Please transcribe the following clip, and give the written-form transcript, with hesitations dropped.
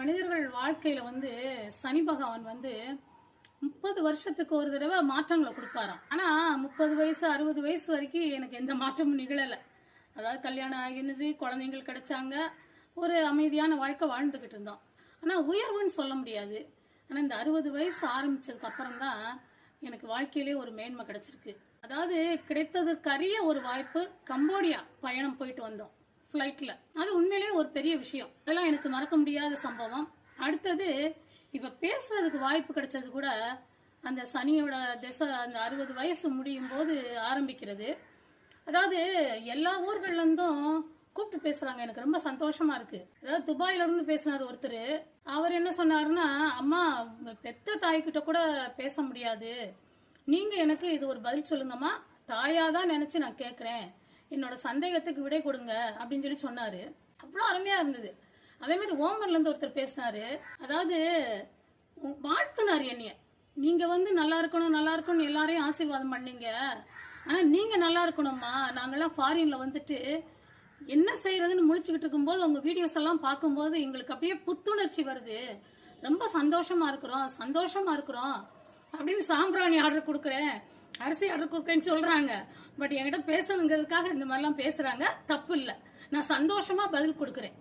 மனிதர்கள் வாழ்க்கையில சனி பகவான் 30 வருஷத்துக்கு ஒரு தடவை மாற்றங்களை கொடுப்பாராம். ஆனா 30 வயசு 60 வயசு வரைக்கும் எனக்கு எந்த மாற்றமும் நிகழல. அதாவது கல்யாணம் ஆகிருந்துச்சு, குழந்தைங்கள் கிடைச்சாங்க, ஒரு அமைதியான வாழ்க்கை வாழ்ந்துகிட்டு இருந்தோம். ஆனா உயர்வுன்னு சொல்ல முடியாது. ஆனா இந்த 60 வயசு ஆரம்பிச்சதுக்கு அப்புறம் தான் எனக்கு வாழ்க்கையிலே ஒரு மேன்மை கிடைச்சிருக்கு. அதாவது கிடைத்ததற்கரிய ஒரு வாய்ப்பு. கம்போடியா பயணம் போயிட்டு வந்தோம் ஃபிளைட்ல. அது உண்மையிலேயே ஒரு பெரிய விஷயம். அதெல்லாம் எனக்கு மறக்க முடியாத சம்பவம். அடுத்தது இப்ப பேசுறதுக்கு வாய்ப்பு கிடைச்சது கூட அந்த சனியோட திசை அந்த 60 வயசு முடியும் போது ஆரம்பிக்கிறது. அதாவது எல்லா ஊர்கள்ல இருந்தும் கூப்பிட்டு பேசுறாங்க. எனக்கு ரொம்ப சந்தோஷமா இருக்கு. அதாவது துபாயில இருந்து பேசினார் ஒருத்தர். அவர் என்ன சொன்னாருன்னா, அம்மா பெத்த தாய்கிட்ட கூட பேச முடியாது, நீங்க எனக்கு இது ஒரு பதில் சொல்லுங்கம்மா, தாயாதான் நினைச்சு நான் கேக்குறேன், என்னோட சந்தேகத்துக்கு விடை கொடுங்க அப்படின்னு சொல்லி சொன்னாரு. அவ்வளவு அருமையா இருந்தது. அதே மாதிரி ஓமன்ல இருந்து ஒருத்தர் பேசினாரு. அதாவது வாழ்த்துனாரு என்னைய. நீங்க நல்லா இருக்கணும் நல்லா இருக்கணும் எல்லாரையும் ஆசீர்வாதம் பண்ணீங்க, ஆனா நீங்க நல்லா இருக்கணும்மா, நாங்கெல்லாம் ஃபாரின்ல என்ன செய்யறதுன்னு முழிச்சுக்கிட்டு இருக்கும்போது உங்க வீடியோஸ் எல்லாம் பார்க்கும்போது எங்களுக்கு அப்படியே புத்துணர்ச்சி வருது, ரொம்ப சந்தோஷமா இருக்கிறோம் அப்படின்னு சாம்பிராணி ஆர்டர் கொடுக்குறேன், அரிசி ஆர்டர் கொடுக்குறேன்னு சொல்றாங்க. பட் என்கிட்ட பேசணுங்கிறதுக்காக இந்த மாதிரிலாம் பேசுறாங்க. தப்பு இல்லை, நான் சந்தோஷமா பதில் கொடுக்குறேன்.